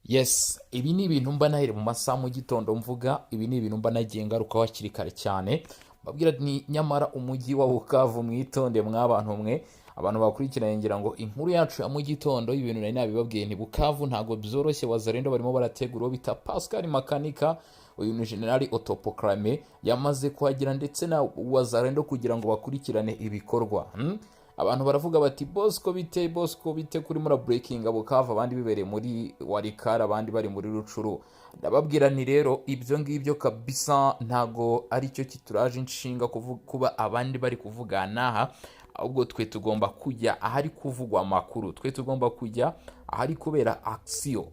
Yes, ibi ni ibintu mba nahere mu masaha mu gitondo mvuga, ibi ni ibintu mba nagiye ngaruka hakiri kare cyane. Babwira ni nyamara umujyi wa Bukavu mwitonde mw'abantu mwe, abantu bakurikiranye ngira ngo inkuru yacu ya mu gitondo ibintu nari nabibabwiye ni Bukavu ntago byoroshye. Wazarendo barimo barategura bita Pascal Makanika, uyu ni generali autoproclamé yamaze kuhagira, ndetse na Wazarendo kugira ngo bakurikirane ibikorwa. Abantu baravuga bati Bosco bite kuri mura breaking Bukavu, abandi bibereye muri Warikara, abandi bari muri Rucuru. Ndababwira ni rero ibyo ngibyo kabisa ntago ari cyo kituraje inshinga kuba abandi bari kuvuga naha, ahubwo twe tugomba kujya ahari kuvugwa amakuru, twe tugomba kujya ahari kubera action,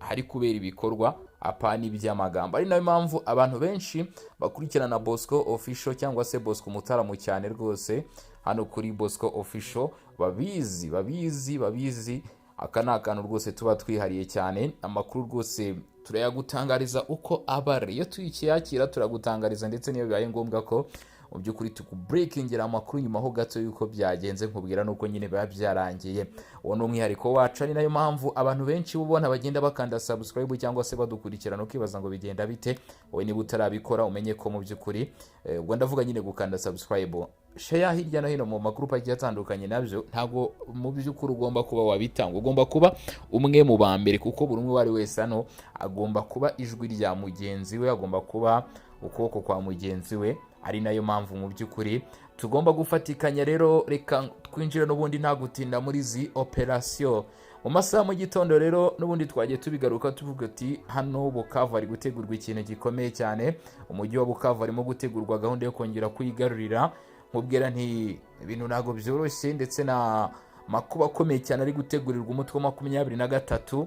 ahari kubera ibikorwa apana iby'amagambo. Ari nayo mpamvu abantu benshi bakurikirana Bosco official cyangwa se Bosco Mutaramu cyane rwose hano kuri Bosco official babizi. Aka ni akantu rwose tuba twihariye cyane, amakuru rwose turayagutangariza uko abari, iyo tuyikiyakira turagutangariza, ndetse niyo bibaye ngombwa ko mu by'ukuri tukubreakingira amakuru nyuma ho gato yuko byagenze, nkubwira nuko nyine biba byarangiye. Uwo ni umwihariko wacu, ari nayo mpamvu abantu benshi ubona bagenda bakanda subscribe cyangwa se badukurikirana ukibaza ngo bigenda bite. Wowe niba utarabikora umenye ko mu by'ukuri ubwo ndavuga nyine gukanda subscribe, share hirya no hino mu magroup agiye atandukanye, nabyo ntago mu by'ukuri ugomba kuba wabitanga, ugomba kuba umwe mu ba mbere, kuko buri umwe wari wese hano agomba kuba ijwi rya mugenzi we, agomba kuba ukuboko kwa mugenzi we. Ari nayo mpamvu mu by'ukuri tugomba gufatikanya. Rero reka twinjire n'ubundi nta gutinda muri zi operation mu masaha mu gitondo. Rero n'ubundi twagiye tubigaruka tuvuga ati hano Bukavu ari gutegurwa ikintu gikomeye cyane. Umujyi wa Bukavu arimo gutegurwa gahunda yo kongera kuyigarurira. Nkubwira nti ibintu ntago byoroshye, ndetse na makuba akomeye cyane ari gutegurirwa umutwe wa 23,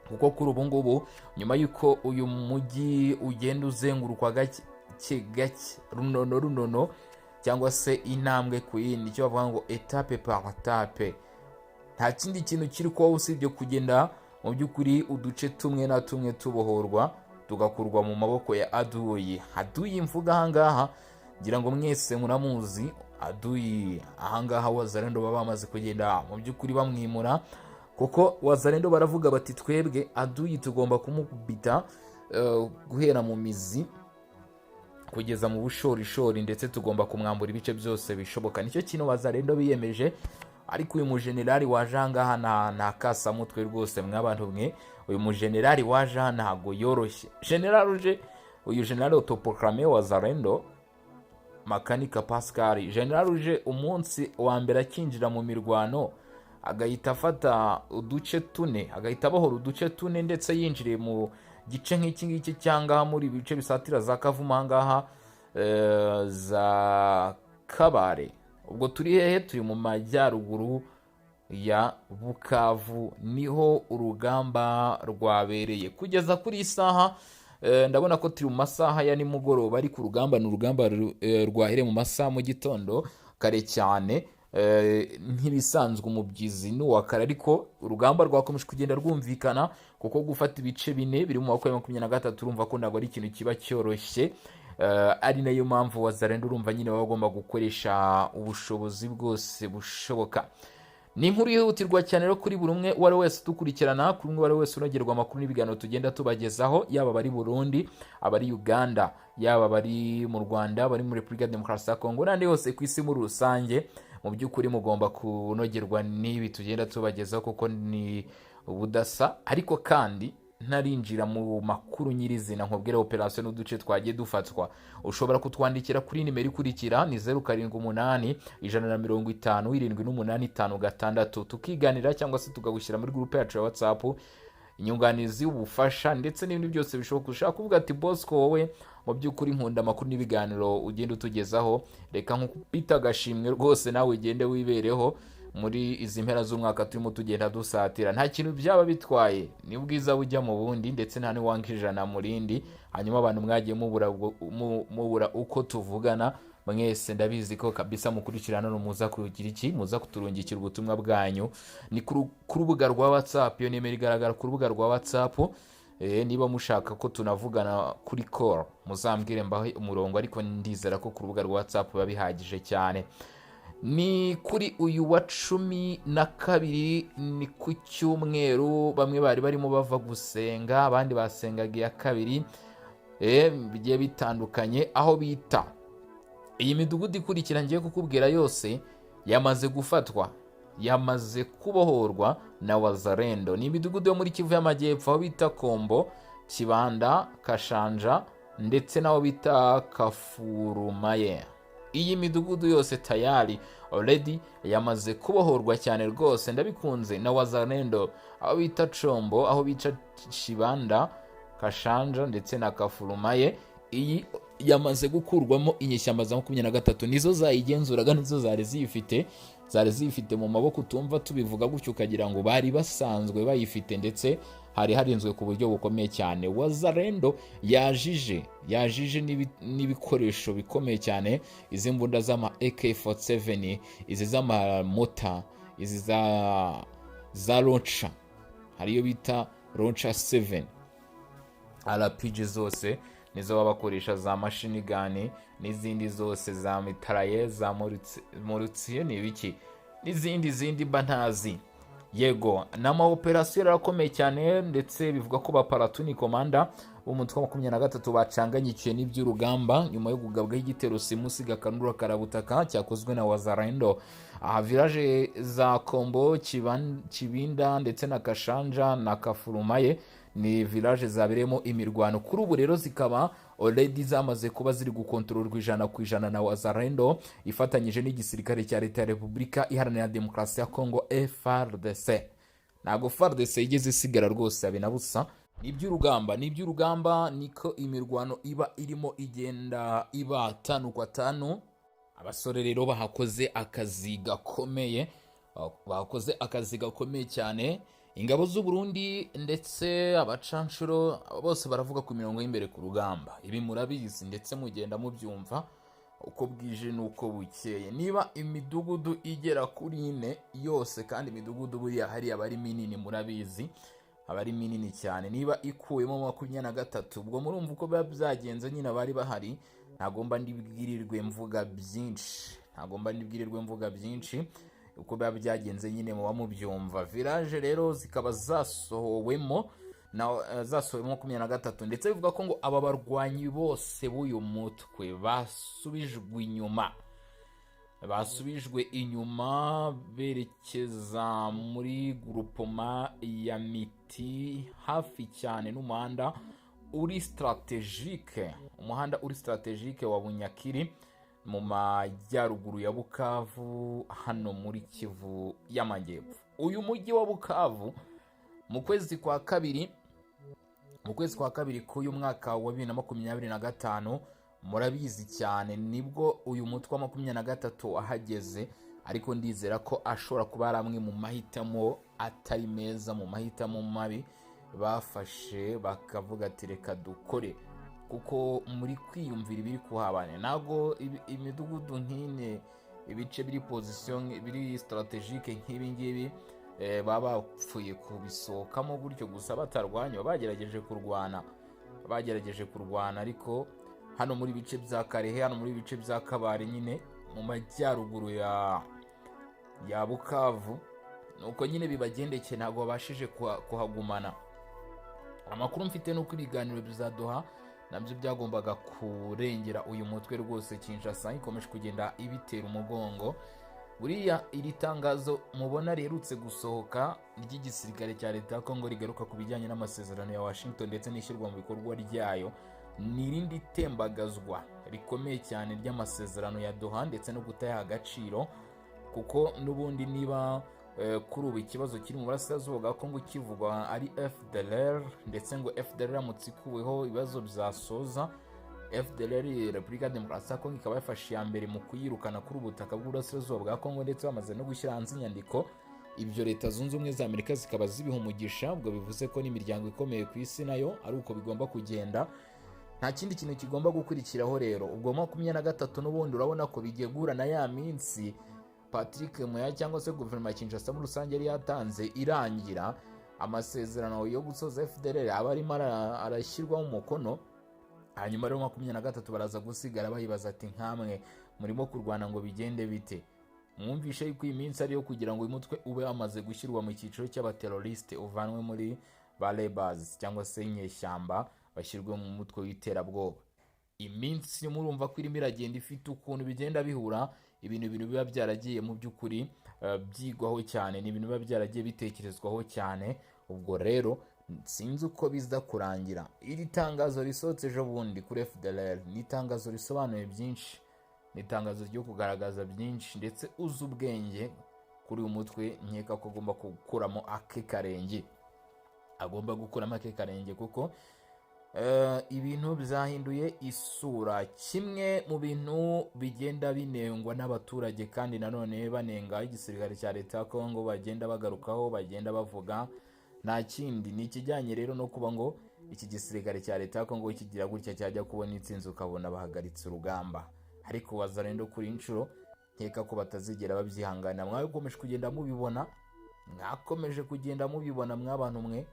kuko kuri ubu ngubu nyuma yuko uyu mujyi ugenda uzengurukwa gake runono cyangwa se intambwe ku yindi, icyo bavuga ngo etape par etape, nta kindi kintu kiri kuba usibye kugenda mu by'ukuri uduce tumwe na tumwe tubohorwa tugakurwa mu maboko ya aduyi mvuga ahangaha, ngira ngo mwese muramuzi aduyi ahangaha. Wazarendo baba bamaze kugenda mu by'ukuri bamwimura, kuko Wazarendo baravuga bati twebwe aduyi tugomba kumukubita guhera mu mizi kugeza mu bushorishori, ndetse tugomba kumwambura ibice byose bishoboka. Nicyo kintu Wazarendo biyemeje. Ariko uyu mujenerali waje ahangaha nta kasamutwe rwose mw'abantu mwe. Uyu mujenerali waje aha ntago yoroshye. Uyu generali autoproclamé Wazarendo Makanika Pascal, generali uje umunsi wa mbere akinjira mu mirwano agahita afata uduce tune, agahita abohora uduce tune, ndetse yinjiriye mu gice nk'iki ngiki cyangwa muri ibice bisatira za Kavumu ahangaha za Kabare. Ubwo turi hehe? Turi mu majyaruguru ya Bukavu, niho urugamba rwabereye kugeza kuri isaha. Ndabona ko turi mu masaha ya nimugoroba, ari ku rugamba, ni urugamba rwahere mu masaha mu gitondo kare cyane. Nk'ibisanzwe umubyizi n'uwakara, ariko urugamba rwakomeje kugenda rwumvikana, kuko gufata ibice bine biri mu maboko ya 23 urumva ko ntabwo ari ikintu kiba cyoroshye. Ari nayo mpamvu Wazarendo urumva nyine baba bagomba gukoresha ubushobozi bwose bushoboka. Ni inkuru yihutirwa cyane rero kuri buri umwe wari wese dukurikirana, kuri umwe wari wese unogerwa amakuru n'ibiganiro tugenda tubagezaho, yaba bari Burundi, abari Uganda, yaba bari mu Rwanda, bari muri Repubulika Demokarasi ya Kongo, n'andi hose ku isi muri rusange. Mu by'ukuri mugomba kunogerwa n'ibi tugenda tubagezaho, kuko ni ubudasa. Ariko kandi ntarinjira mu makuru nyirizina, nkubwira operation n'uduce twagiye dufatwa, ushobora kutwandikira kuri nimero ikurikira ni 078 150 7856, tukiganira cyangwa se tukagushyira muri groupe yacu ya WhatsApp, inyunganizi, ubufasha, ndetse n'ibindi byose bishoboka. Ushaka kuvuga ati Bosco wowe mu by'ukuri nkunda amakuru n'ibiganiro ugenda utugezaho, reka nkupita agashimwe rwose nawe ugende wibereho muri izi mpera z'umwaka turimo tugenda dusatira. Nta kintu byaba bitwaye, ni bwiza bujya mu bundi, ndetse nta niwankijana mu rindi. Hanyuma abantu mwagiye mubura uko tuvugana mwese, ndabizi ko kabisa mukurikirana no muza kugira iki, muza kuturungikira ubutumwa bwanyu. Ni ku rubuga rwa WhatsApp, iyo nimero igaragara ku rubuga rwa WhatsApp. Niba mushaka ko tunavugana kuri call muzambwire mbahe umurongo, ariko ndizera ko ku rubuga rwa WhatsApp babihagije cyane. ni kuri uyu wa 12 ni ku cyumweru, bamwe bari barimo bava gusenga, abandi basengaga iya kabiri, bigiye bitandukanye, aho bita iyi midugudu ikurikira ngiye kukubwira yose yamaze gufatwa, yamaze kubohorwa na wazalendo. Ni imidugudu yo muri Kivu y'Amajyepfo, aho bita Kombo, Kibanda, Kashanja ndetse n'aho bita Kafurumaye. Iyi midugudu yose tayari already yamaze kubohorwa cyane rwose, ndabikunze, na wazalendo, aho bita Chombo, aho bita Kibanda, Kashanja ndetse na Kafurumaye. Iyi yamaze gukurwamo inyeshyamba za 23, nizo zayigenzuraga, nizo zari zifite mu maboko. Tumva tubivuga gutyo ukagira ngo bari basanzwe bayifite, ndetse hari harinzwe ku buryo bukomeye cyane. Wazalendo yajije n'ibikoresho bikomeye cyane, izi mbunda z'ama AK47, izi z'amamota, izi za launcher, hariyo bita launcher 7, RPG zose nizo babakoresha, za machine gun n'izindi zose, za mitraille, za morutsiye n'ibiki n'izindi bantazi. Yego, nama operation yarakomeye cyane, ndetse bivuga ko ba paratuni komanda b'umutwe wa 23 bacanganyikiye n'iby'urugamba nyuma yo kugabwaho igitero simusiga kanura karabutaka cyakozwe na wazalendo. Aha village za Kombo, Kibinda ndetse na Kashanja na Kafurumaye ni village zaberemo imirwano. Kuri ubu rero zikaba already zamaze kuba ziri gukontororwa 100% na wazalendo ifatanyije n'igisirikare cya leta ya Repubulika Iharanira Demokarasi ya Kongo FARDC. Ntago FARDC igeze isigara rwose abinabusa. N'iby'urugamba niko imirwano iba irimo igenda iba 5 kwa 5. Abasore rero bahakoze akazi gakomeye cyane. Ingabo z'u Burundi ndetse abacanshuro bose baravuga ku mirongo y'imbere ku rugamba. Ibi murabizi ndetse mugenda mubyumva uko bwije nuko bukeye. Niba imidugudu igera kuri 4 yose, kandi imidugudu buriya hari abari minini, murabizi abari minini cyane, niba ikuyemo 23, ubwo murumva uko biba byagenze. Nyine bari bahari, ntagomba ndibwirirwe mvuga byinshi uko biba byagenze, nyine muba mubyumva. Village rero zikaba zasohowemo 23, ndetse bivuga ko ngo aba barwanyi bose b'uyu mutwe basubijwe inyuma berekeza muri groupement ya Miti, hafi cyane n'umuhanda uri strategique, wa Bunyakiri mu majyaruguru ya Bukavu, hano muri Kivu y'Amajyepfo. Uyu mujyi wa Bukavu mu kwezi kwa kabiri k'uyu mwaka wa 2025, murabizi cyane, nibwo uyu mutwe wa 23 ahageze. Ariko ndizera ko ashobora kuba ari amwe mu mahitamo atari meza, mu mahitamo mabi bafashe, bakavuga ati reka dukore, kuko muri kwiyumvira ibiri kuhabane. Nago imidugudu nk'ine, ibice biri position, biri strategique nk'ibi ngibi, baba bapfuye kubisohokamo gutyo gusa batarwanya. Bagerageje kurwana, ariko hano muri bice bya Karehe, hano muri bice bya Kabare, nyine mu majyaruguru ya Bukavu, nuko nyine bibagendekeye, ntabwo babashije kuhagumana. Amakuru mfite nuko ibiganiro bizaduha nabyo byagombaga kurengera uyu mutwe rwose. Kinshasa ikomeje kugenda ibitera umugongo. Buriya iri tangazo mubona riherutse gusohoka ry'igisirikare cya leta ya Kongo rigaruka ku bijyanye n'amasezerano ya Washington ndetse n'ishyirwa mu bikorwa ryayo, ni irindi tembagazwa rikomeye cyane ry'amasezerano ya Doha ndetse no gutayaha agaciro, kuko n'ubundi niba kuri ubu ikibazo kiri mu burasirazuba bwa Kongo kivugwa ari FDLR, ndetse ngo FDLR ramutse ikuweho ibibazo byasoza, FDLR Repubulika Demokarasi ya Kongo ikaba yafashe ya mbere mu kuyirukana kuri ubutaka bw'uburasirazuba bwa Kongo, ndetse bamaze no gushyira hanze inyandiko. Ibyo Leta Zunze Ubumwe za Amerika zikaba zibiha umugisha, ubwo bivuze ko n'imiryango ikomeye ku isi nayo ari uko bigomba kugenda. Nta kindi kintu kigomba gukurikiraho rero. Ubwo 23 n'ubundi urabona ko bigegura na ya minsi Patrick Moya cyangwa se guverinoma ya Kinshasa muri rusange yari yatanze irangira, amasezerano yo gusoza FDLR aba arimo arashyirwaho umukono. Hanyuma rero 23 baraza gusigara bayibaza ati nkamwe murimo kurwana ngo bigende bite, mwumvishe yuko iyi minsi ariyo kugira ngo uyu mutwe ube wamaze gushyirwa mu cyiciro cy'abateroriste, uvanwe muri ba rebels cyangwa se inyeshyamba, bashyirwe mu mutwe w'iterabwoba. Iminsi murumva ko irimo iragenda ifite ukuntu bigenda bihura, ibintu biba byaragiye mu by'ukuri byigwaho cyane, ni ibintu biba byaragiye bitekerezwaho cyane. Ubwo rero sinzi uko biza kurangira. Iri tangazo risohotse ejo bundi kuri FDLR ni itangazo risobanuye byinshi, ni itangazo ryo kugaragaza byinshi, ndetse uzi ubwenge kuri uyu mutwe nkeka ko agomba gukuramo ake karenge, kuko ibintu byahinduye isura. Kimwe mu bintu bigenda binengwa n'abaturage kandi nanone banenga igisirikare cya leta ya Kongo, bagenda bagarukaho, bagenda bavuga, nta kindi ni ikijyanye rero no kuba ngo iki gisirikare cya leta ya Kongo kigira gutya cyajya kubona itsinzi ukabona bahagaritse urugamba. Ariko wazarendo kuri inshuro nkeka ko batazigera babyihangana. Mwakomeje kugenda mubibona mw'abantu mwe,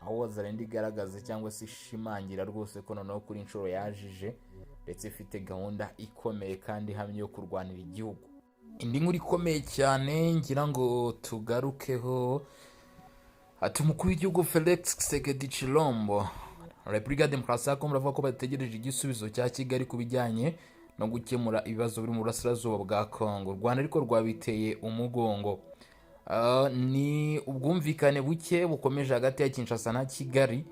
aho wazarendo igaragaza cyangwa se ishimangira rwose ko noneho kuri inshuro yajije, ndetse ifite gahunda ikomeye kandi hamwe yo kurwanira igihugu. Indi nkuru ikomeye cyane ngira ngo tugarukeho, ati umukuru w'igihugu Felix Tshisekedi Tshilombo, Repubulika ya Demokarasi ya Kongo, avuga ko bategereje igisubizo cya Kigali ku bijyanye no gukemura ibibazo biri mu burasirazuba bwa Kongo. Rwanda ariko rwabiteye umugongo. Ni ubwumvikane buke bukomeje hagati ya Kinshasa na Kigali,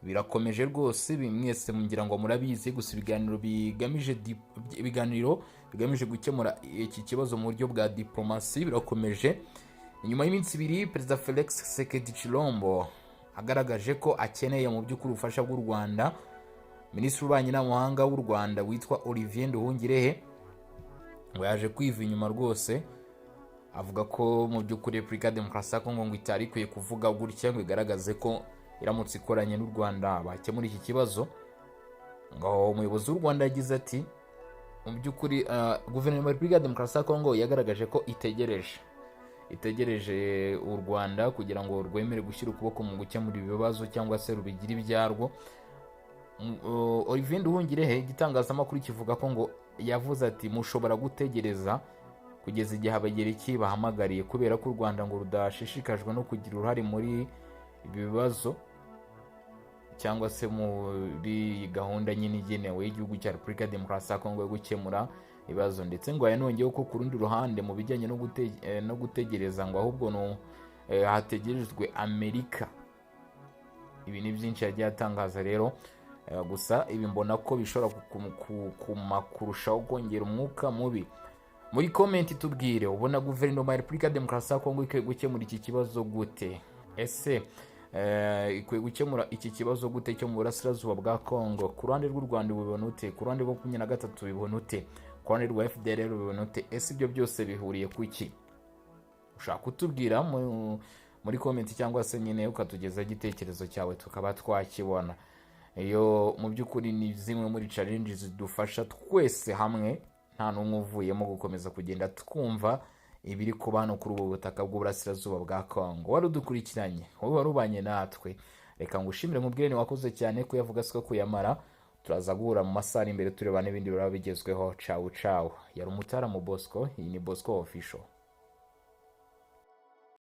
birakomeje rwose. Mwese mungira ngo murabizi, gusa ibiganiro bigamije gukemura iki kibazo mu buryo bwa diplomasi birakomeje. Nyuma y'iminsi 2 Perezida Felix Tshisekedi Tshilombo agaragaje ko akeneye mu by'ukuri ubufasha bw'u Rwanda. Minisitiri w'Ububanyi n'Amahanga w'u Rwanda witwa Olivier Nduhungirehe ngo yaje kwiva inyuma rwose, avuga ko mu by'ukuri Repubulika ya Demokarasi ya Kongo ngo itari ikwiye kuvuga gutya, ngo igaragaze ko iramutse ikoranye n'u Rwanda bakemura iki kibazo. Ngo umuyobozi w'u Rwanda yagize ati mu by'ukuri guverinoma ya Repubulika ya Demokarasi ya Kongo yagaragaje ko itegereje u Rwanda kugira ngo rwemere gushyira ukuboko mu gukemura ibibazo cyangwa se rubigira ibyarwo. Olivier Nduhungirehe, igitangazamakuru kivuga ko ngo yavuze ati mushobora gutegereza kugeza igihe abagereki bahamagariye, kubera ko u Rwanda ngo rudashishikajwe no kugira uruhare muri ibi bibazo cyangwa se muri gahunda nyine igenewe y'igihugu cya Repubulika ya Demokarasi ya Kongo yo gukemura ibibazo. Ndetse ngo yanongeyeho ko ku rundi ruhande mu bijyanye no gutegereza ngo ahubwo hategerejwe Amerika. Ibi ni byinshi yagiye atangaza rero, gusa ibi mbona ko bishobora kurushaho kongera umwuka mubi. Muri komenti tubwire, ubona guverinoma ya Repubulika ya Demokarasi ya Kongo ikwiye gukemura iki kibazo gute? Ese ikwiye gukemura iki kibazo gute cyo mu burasirazuba bwa Kongo? Ku ruhande rw'u Rwanda bibona ute? Ku ruhande rwa 23 bibona ute? Ku ruhande rwa FDLR bibona ute? Ese ibyo byose bihuriye ku iki? Ushaka kutubwira muri komenti cyangwa se nyine ukatugeza igitekerezo cyawe tukaba twakibona. Iyo mu by'ukuri ni zimwe muri challenges zidufasha twese hamwe, nta n'umwe uvuyemo, gukomeza kugenda twumva ibiri kuba hano kuri ubu butaka bw'uburasirazuba bwa Kongo. Wari udukurikiranye, wowe warubanye natwe, reka ngushimire mu bwene wakoze cyane kuyavuga siko kuyamara. Turaza guhura mu masaha imbere tureba n'ibindi biraba bigezweho. Ciao. Yari umutara mu Bosco, iyi ni Bosco official.